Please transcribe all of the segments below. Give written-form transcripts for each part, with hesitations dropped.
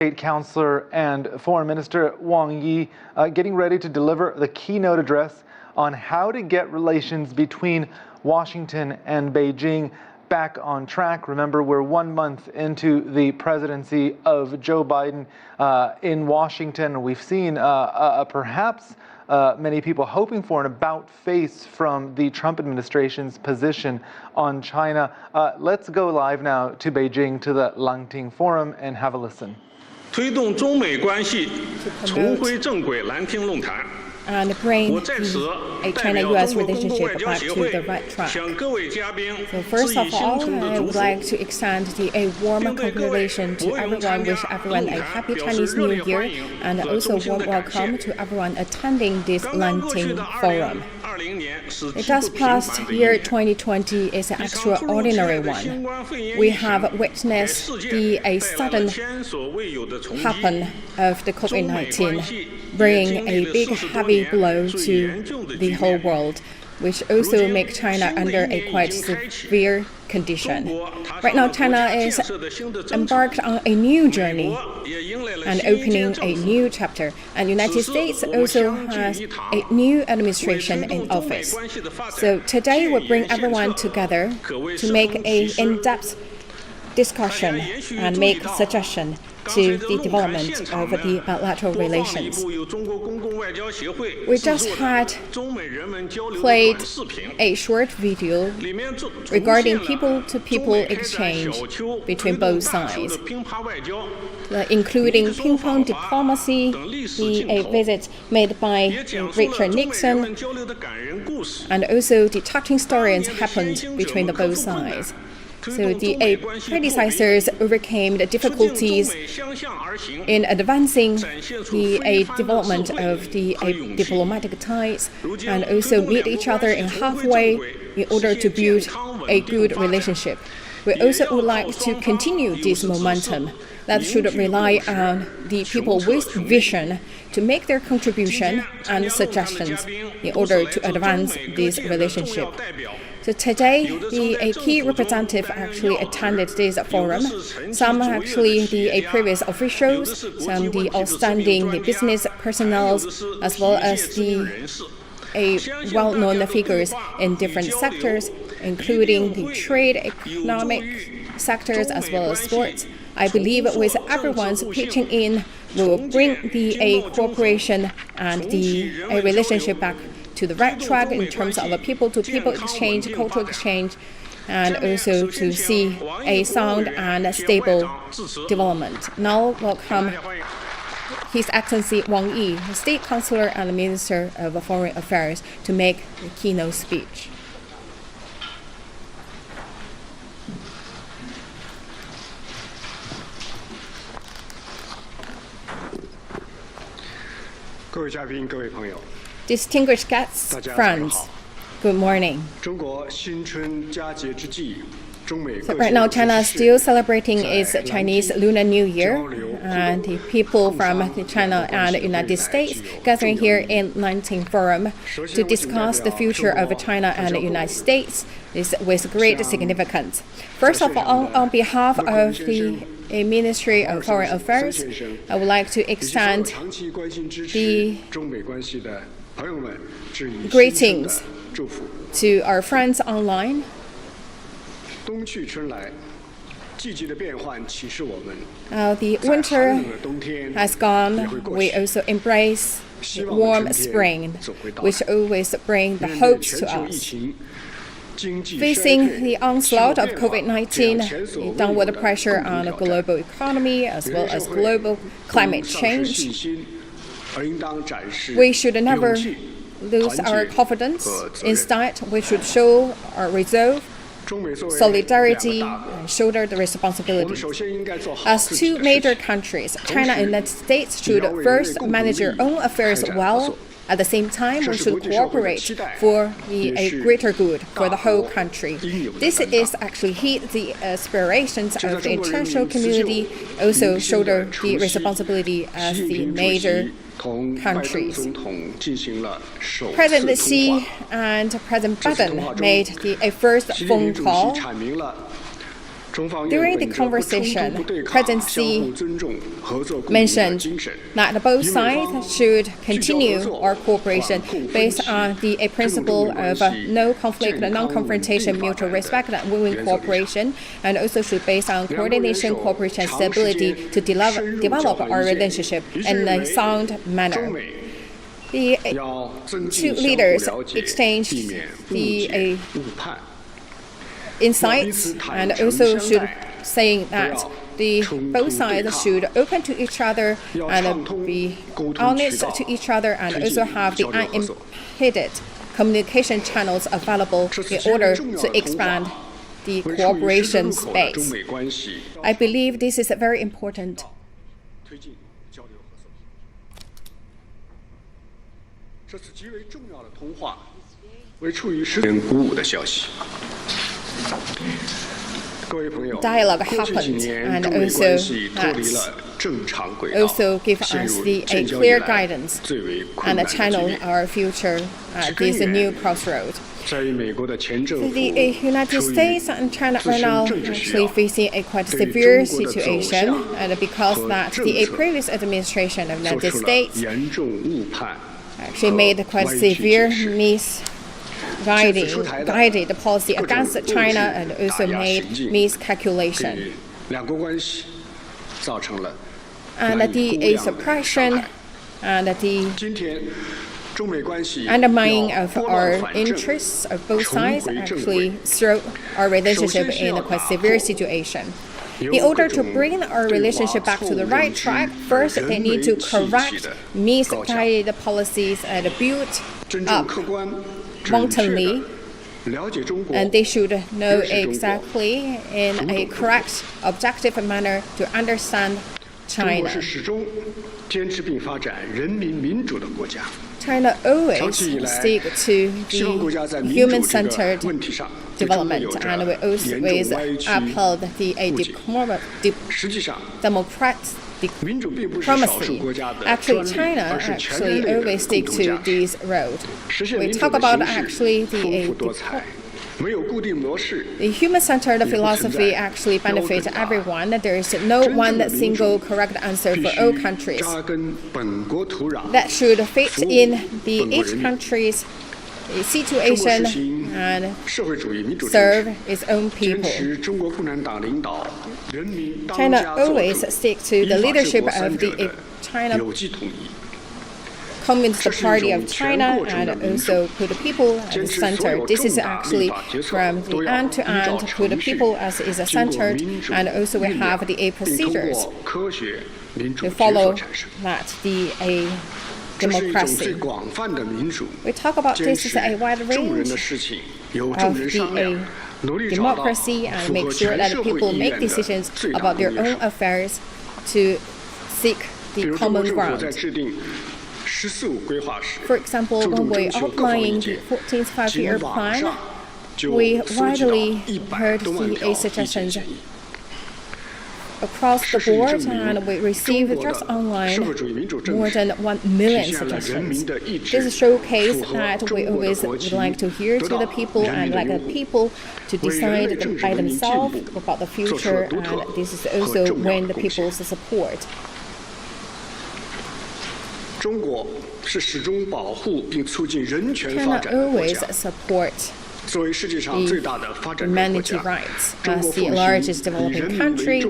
State Councilor and Foreign Minister Wang getting ready to deliver the keynote address on how to get relations between Washington and Beijing back on track. Remember, we're 1 month into the presidency of Joe Biden in Washington. We've seen perhaps many people hoping for an about-face from the Trump administration's position on China. Let's go live now to Beijing to the Lanting Forum and have a listen. 推动中美关系重回正轨蓝厅论坛。 And bring a China-U.S. relationship back to the right track. So first of all, I would like to extend a warm congratulations to everyone, wish everyone a happy Chinese New Year, and also warm welcome to everyone attending this Lanting Forum. The just past year 2020 is an extraordinary one. We have witnessed a sudden happen of the COVID-19, bringing a big heavy blow to the whole world, which also make China under a quite severe condition. Right now, China is embarked on a new journey and opening a new chapter. And the United States also has a new administration in office. So today we bring everyone together to make an in-depth discussion and make suggestions to the development of the bilateral relations. We just had played a short video regarding people-to-people exchange between both sides, including ping-pong diplomacy, a visit made by Richard Nixon, and also the touching stories happened between the both sides. So the predecessors overcame the difficulties in advancing the development of the diplomatic ties and also meet each other in halfway in order to build a good relationship. We also would like to continue this momentum that should rely on the people with vision to make their contribution and suggestions in order to advance this relationship. So today, the key representative actually attended this forum. Some actually the previous officials, some the outstanding the business personnel, as well as the well-known figures in different sectors, including the trade, economic sectors, as well as sports. I believe with everyone's pitching in, we will bring the cooperation and the relationship back to the right track in terms of a people-to-people exchange, cultural exchange, and also to see a sound and stable development. Now welcome His Excellency Wang Yi, State Councilor and Minister of Foreign Affairs, to make the keynote speech. Distinguished guests, friends, good morning. So right now, China is still celebrating its Chinese Lunar New Year, and the people from China and the United States gathering here in Lanting Forum to discuss the future of China and the United States is with great significance. First of all, on behalf of the Ministry of Foreign Affairs, I would like to extend the greetings to our friends online. The winter has gone. We also embrace warm spring, which always brings the hopes to us. Facing the onslaught of COVID-19, downward pressure on the global economy as well as global climate change, we should never lose our confidence. Instead, we should show our resolve, solidarity, and shoulder the responsibility. As two major countries, China and the United States should first manage their own affairs well. At the same time, we should cooperate for a greater good for the whole country. This is actually heed the aspirations of the international community, also shoulder the responsibility as the major countries. President Xi and President Biden made a first phone call During the conversation, President Xi mentioned that both sides should continue our cooperation based on the principle of no conflict, non-confrontation, mutual respect, and win-win cooperation, and also should based on coordination, cooperation, and stability to develop our relationship in a sound manner. The two leaders exchanged the insights and also should saying that both sides should open to each other and be honest to each other and also have the unimpeded communication channels available in order to expand the cooperation space. I believe this is very important. Dialogue happened, and also give us a clear guidance and channel our future at this new crossroad. So the United States and China are now actually facing a quite severe situation, and because that the previous administration of the United States actually made quite severe guided policy against China and also made miscalculation. And the suppression and the undermining of our interests of both sides actually throw our relationship in a quite severe situation. In order to bring our relationship back to the right track, first they need to correct misguided policies and build up wantonly, and they should know exactly in a correct, objective manner to understand China. China always stick to the human-centered development, and we always upheld the diplomacy. Actually, China actually always stick to this road. We talk about actually the human-centered philosophy actually benefits everyone. There is no one single correct answer for all countries. That should fit in each country's situation and serve its own people. China always sticks to the leadership of the China Communist Party of China and also put the people at the center. This is actually from the end to end, put the people as is centered, and also we have the procedures to follow that the democracy. We talk about this as a wide range of the democracy and make sure that people make decisions about their own affairs to seek the common ground. For example, when we outlined the 14th five-year plan, we widely heard the suggestions across the board, and we received just online more than 1 million suggestions. This showcases that we always would like to hear to the people and like the people to decide by themselves about the future, and this is also win the people's support. China always supports the humanity rights. As the largest developing country,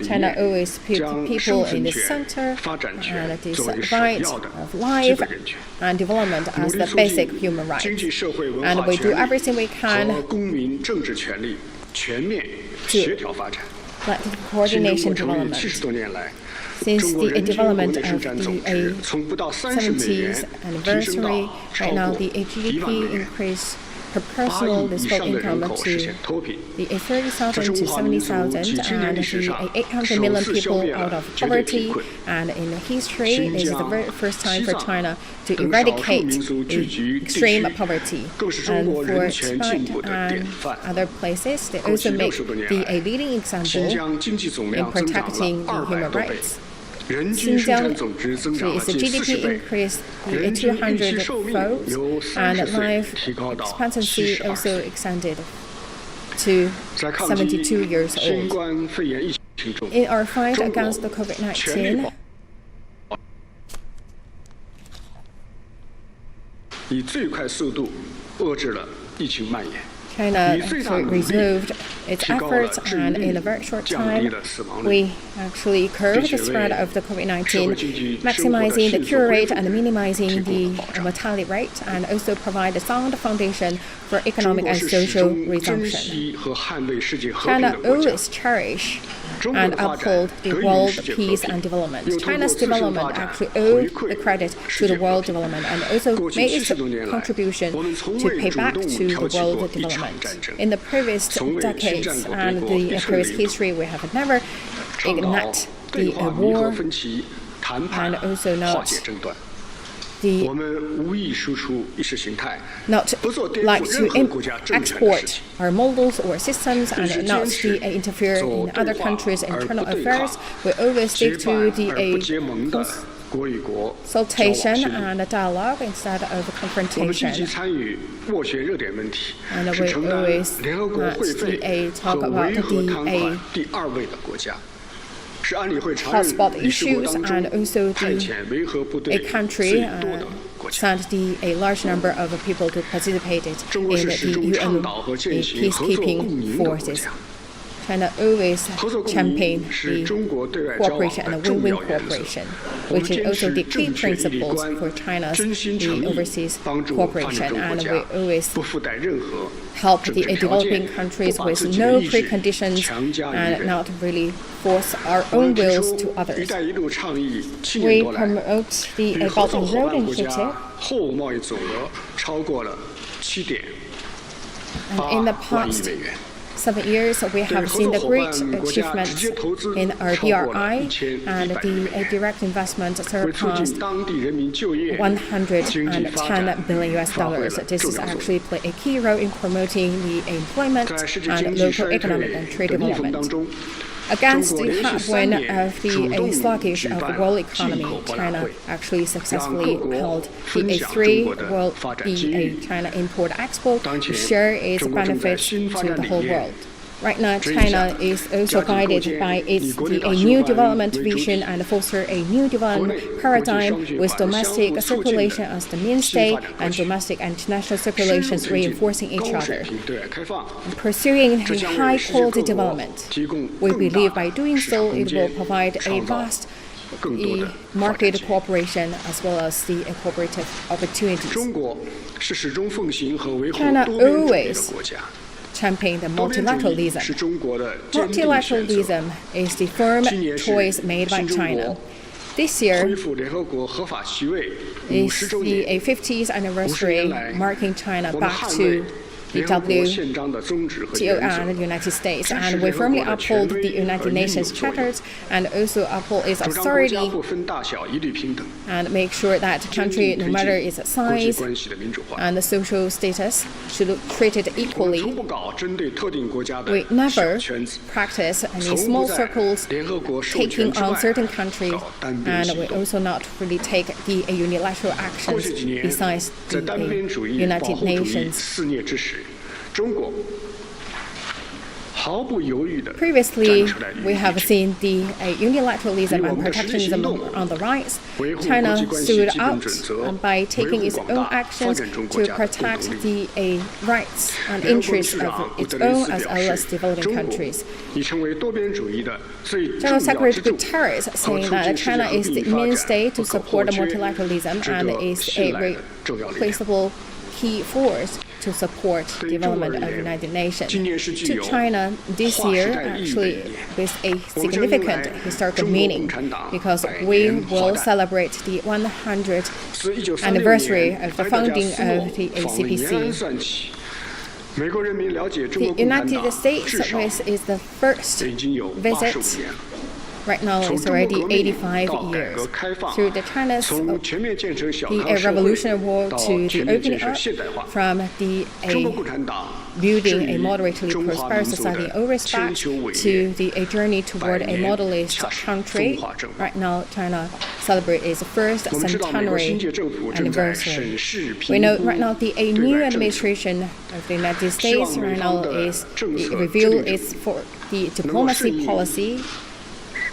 China always puts people in the center, and this right of life and development as the basic human right. And we do everything we can to let the coordination development. Since the development of the 70th anniversary, right now the GDP increased per personal disposable income to the 30,000 to 70,000, and the 800 million people out of poverty. And in history, this is the very first time for China to eradicate extreme poverty. And for Tibet and other places, they also make a leading example in protecting the human rights. Xinjiang, its GDP increased 200-fold, and life expectancy also extended. to 72 years old. In our fight against the COVID-19, China actually resolved its efforts, and in a very short time, we actually curbed the spread of the COVID-19, maximizing the cure rate and minimizing the mortality rate, and also provide a sound foundation for economic and social resumption. China always cherish and uphold the world peace and development. China's development actually owes the credit to the world development, and also made its contribution to pay back to the world development. In the previous decades and the previous history, we have never ignited the war, and also not like to export our models or systems and not to interfere in other countries' internal affairs. We always stick to the consultation and dialogue instead of confrontation. And we always talk about the hotspot issues, and also a country sent a large number of people to participate in the UN peacekeeping forces. China always champion the cooperation and win-win cooperation, which is also the key principles for China's overseas cooperation. And we always help the developing countries with no preconditions and not really force our own wills to others. We promote the Belt and Road Initiative. And in the past 7 years, we have seen the great achievements in our BRI, and the direct investment surpassed $110 billion. This is actually play a key role in promoting the employment and local economic and trade development. Against the headwind of the sluggish of the world economy, China actually successfully held the A3 World China Import-Export to share its benefits to the whole world. Right now, China is also guided by a new development vision and foster a new development paradigm with domestic circulation as the mainstay and domestic and international circulations reinforcing each other. Pursuing high-quality development, we believe by doing so it will provide a vast market cooperation as well as the cooperative opportunities. China always champion the multilateralism. Multilateralism is the firm choice made by China. This year is the 50th anniversary marking China back to the WTO and the United States, and we firmly uphold the United Nations charters and also uphold its authority and make sure that the country, no matter its size and the social status, should be treated equally. We never practice any small circles taking on certain countries, and we also not really take the unilateral actions besides the United Nations. Previously, we have seen the unilateralism and protectionism on the rise. China stood out by taking its own actions to protect the rights and interests of its own as well as developing countries. General Secretary Guterres saying that China is the mainstay to support multilateralism and is a replaceable key force to support development of the United Nations. To China, this year actually with a significant historical meaning, because we will celebrate the 100th anniversary of the founding of the ACPC. The United States is the first visit Right now, it's already 85 years. Through the China's the Revolutionary War to the opening up from the building a moderately prosperous society in all respects to the journey toward a moderate country. Right now, China celebrates its first centenary anniversary. We know right now the new administration of the United States right now is review its for the diplomacy policy.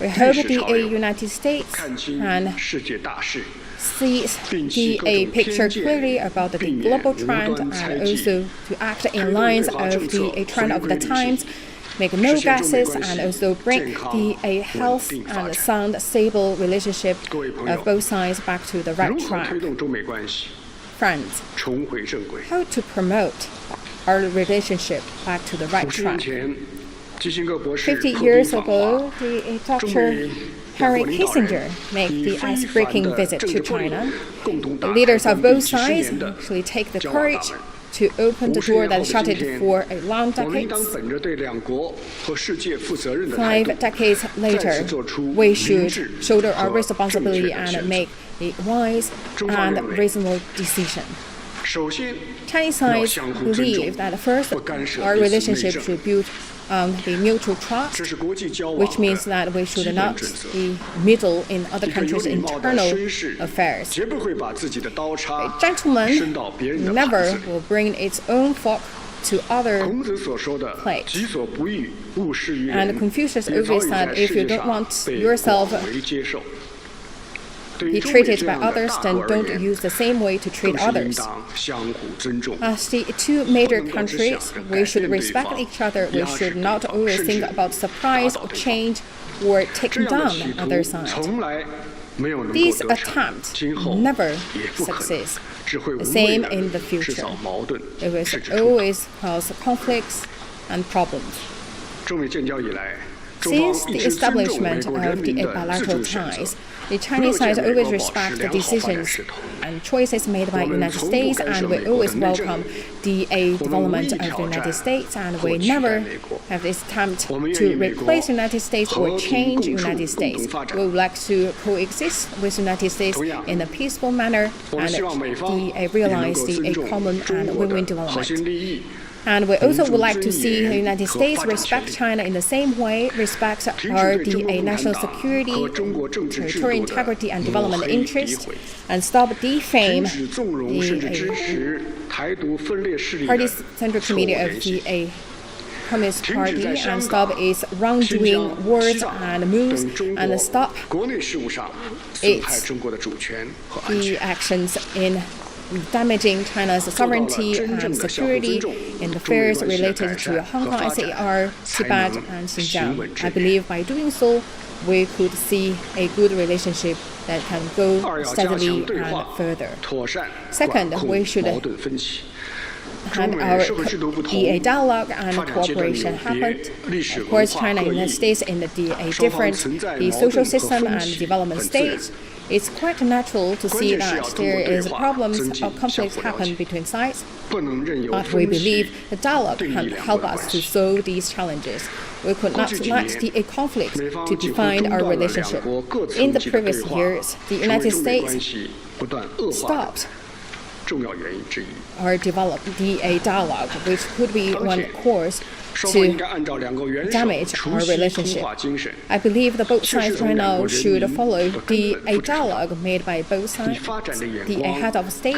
We hope the United States can see the picture clearly about the global trend and also to act in lines of the trend of the times, make no gases, and also bring the health and sound, stable relationship of both sides back to the right track. Friends, how to promote our relationship back to the right track? 50 years ago, Dr. Henry Kissinger made the ice-breaking visit to China. The leaders of both sides actually take the courage to open the door that shut it for a long decade. 5 decades later, we should shoulder our responsibility and make a wise and reasonable decision. Chinese sides believe that first, our relationship should build on the mutual trust, which means that we should not be meddle in other countries' internal affairs. A gentleman never will bring its own fork to other plate. And Confucius always said, if you don't want yourself be treated by others, then don't use the same way to treat others. As the two major countries, we should respect each other. We should not always think about surprise or change or taking down the other side. These attempts never succeed. The same in the future. It will always cause conflicts and problems. Since the establishment of the bilateral ties, the Chinese side always respect the decisions and choices made by the United States, and we always welcome the development of the United States, and we never have this attempt to replace the United States or change the United States. We would like to coexist with the United States in a peaceful manner and realize the common and win-win development. And we also would like to see the United States respect China in the same way, respect our national security, territorial integrity, and development interests, and stop defame the Party Central Committee of the Communist Party and stop its wrongdoing words and moves and stop its the actions in damaging China's sovereignty and security in affairs related to Hong Kong, SAR, Tibet, and Xinjiang. I believe by doing so, we could see a good relationship that can go steadily and further. Second, we should and our dialogue and cooperation happened. Of course, China and the United States in the different social system and development stage. It's quite natural to see that there is problems or conflicts happen between sides, but we believe the dialogue can help us to solve these challenges. We could not let the conflict to define our relationship. In the previous years, the United States stopped or developed the dialogue, which could be one course to damage our relationship. I believe that both sides right now should follow the dialogue made by both sides, the head of state,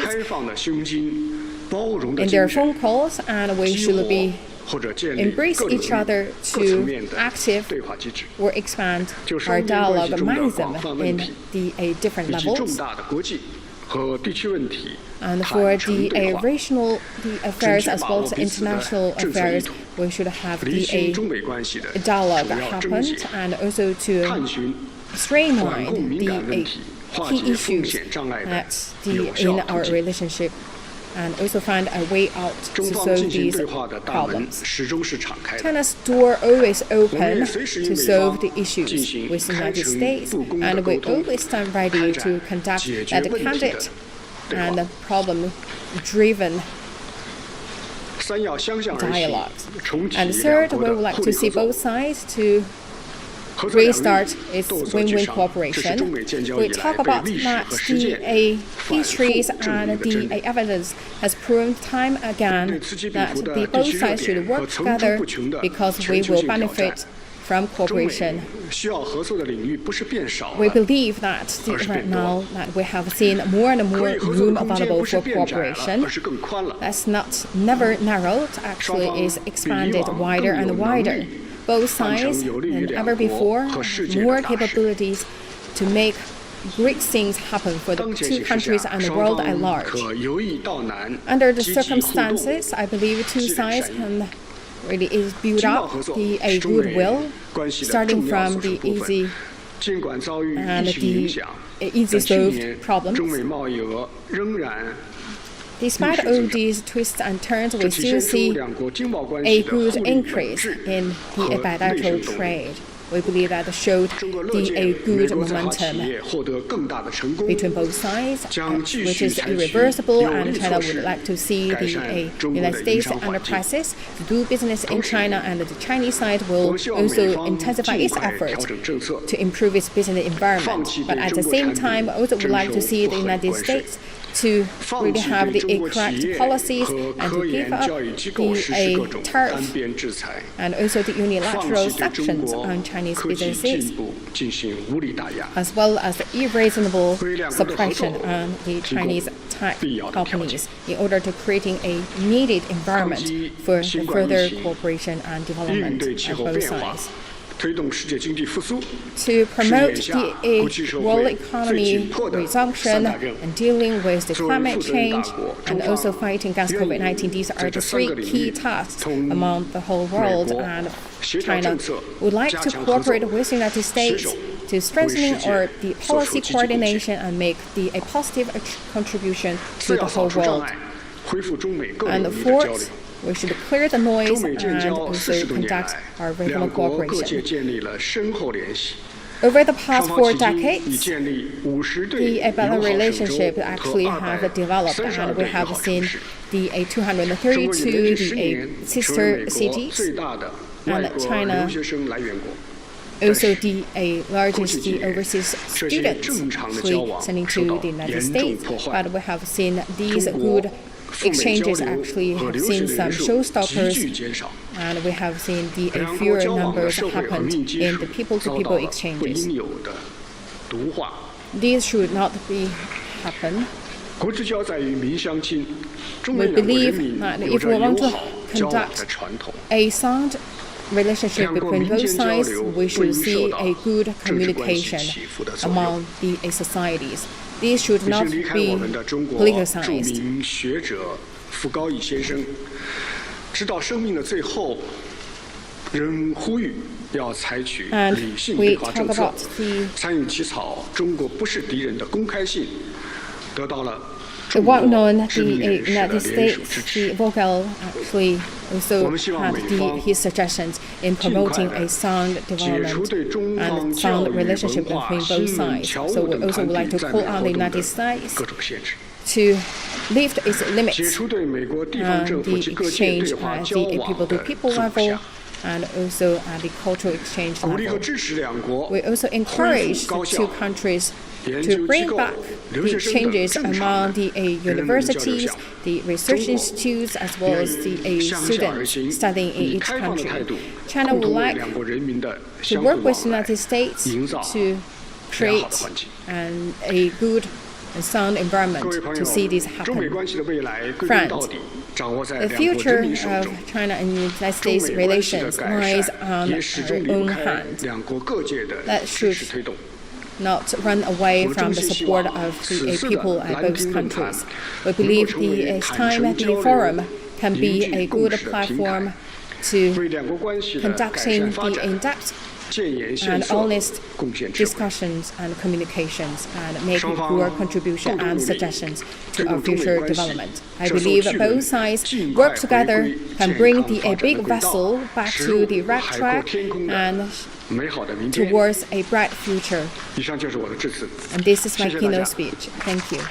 in their phone calls, and we should be embrace each other to active or expand our dialogue mechanism in the different levels. And for the regional affairs as well as international affairs, we should have the dialogue happened and also to streamline the key issues that in our relationship and also find a way out to solve these problems. China's door always open to solve the issues with the United States, and we always stand ready to conduct that candid and problem-driven dialogue. And third, we would like to see both sides to restart its win-win cooperation. We talk about that the histories and the evidence has proven time again that the both sides should work together because we will benefit from cooperation. We believe that right now that we have seen more and more room available for cooperation. That's not never narrowed, actually is expanded wider and wider. Both sides than ever before have more capabilities to make great things happen for the two countries and the world at large. Under the circumstances, I believe two sides can really build up a goodwill, starting from the easy and the easy solved problems. Despite all these twists and turns, we still see a good increase in the bilateral trade. We believe that showed a good momentum between both sides, which is irreversible, and China would like to see the United States enterprises do business in China, and the Chinese side will also intensify its efforts to improve its business environment. But at the same time, also would like to see the United States to really have the correct policies and to give up the tariff and also the unilateral sanctions on Chinese businesses, as well as the irreasonable suppression on the Chinese tech companies, in order to creating a needed environment for further cooperation and development of both sides. To promote the world economy resumption and dealing with the climate change and also fighting against COVID-19, these are the three key tasks among the whole world, and China would like to cooperate with the United States to strengthening the policy coordination and make a positive contribution to the whole world. And fourth, we should clear the noise and also conduct our regional cooperation. Over the past 4 decades, the bilateral relationship actually have developed, and we have seen the 232 sister cities, and China also the largest overseas students actually sending to the United States. But we have seen these good exchanges actually have seen some showstoppers, and we have seen the fewer numbers happened in the people-to-people exchanges. These should not happen. We believe that if we want to conduct a sound relationship between both sides, we should see a good communication among the societies. These should not be politicized. And we talk about the well-known the United States, the Vogel actually also had his suggestions in promoting a sound development and sound relationship between both sides. So we also would like to call on the United States to lift its limits on the exchange at the people-to-people level and also at the cultural exchange level. We also encourage the two countries to bring back the changes among the universities, the research institutes, as well as the students studying in each country. China would like to work with the United States to create a good and sound environment to see this happen. Friends, the future of China and United States relations lies on our own hands. That should not run away from the support of the people at both countries. We believe the Lanting Forum can be a good platform to conducting the in-depth and honest discussions and communications and make your contribution and suggestions to our future development. I believe that both sides work together can bring a big vessel back to the right track and towards a bright future. And this is my keynote speech. Thank you.